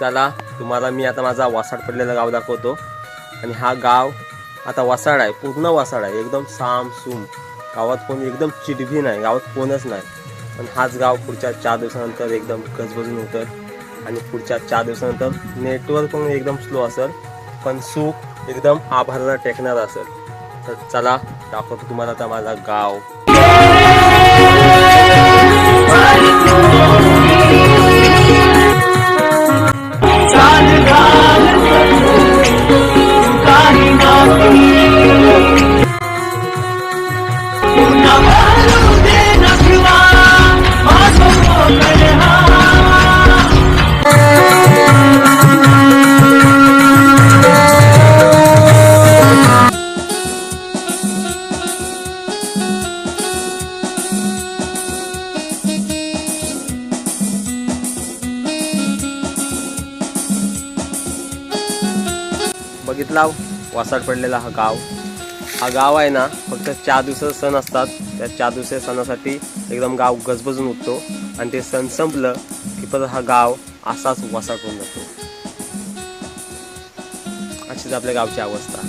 चला तुम्हाला मी आता माझा वसाड पडलेला गाव दाखवतो. आणि हा गाव आता वसाड आहे, पूर्ण वसाड आहे, एकदम सामसूम. गावात कोण एकदम चिडभी नाही, गावात कोणच नाही. पण हाच गाव पुढच्या 4 दिवसानंतर एकदम गजबजून होतं. आणि पुढच्या 4 दिवसानंतर नेटवर्क पण एकदम स्लो असेल, पण सुख एकदम आभाळाला टेकणार असेल. तर चला दाखवतो तुम्हाला आता माझा गाव. बघितला वसाड पडलेला हा गाव आहे ना. फक्त 4 दिवसाचा सण असतात. त्या 4 दिवसाच्या सणासाठी एकदम गाव गजबजून उठतो. आणि ते सण संपलं की परत हा गाव असाच वसाड होऊन जातो. अशीच आपल्या गावची अवस्था.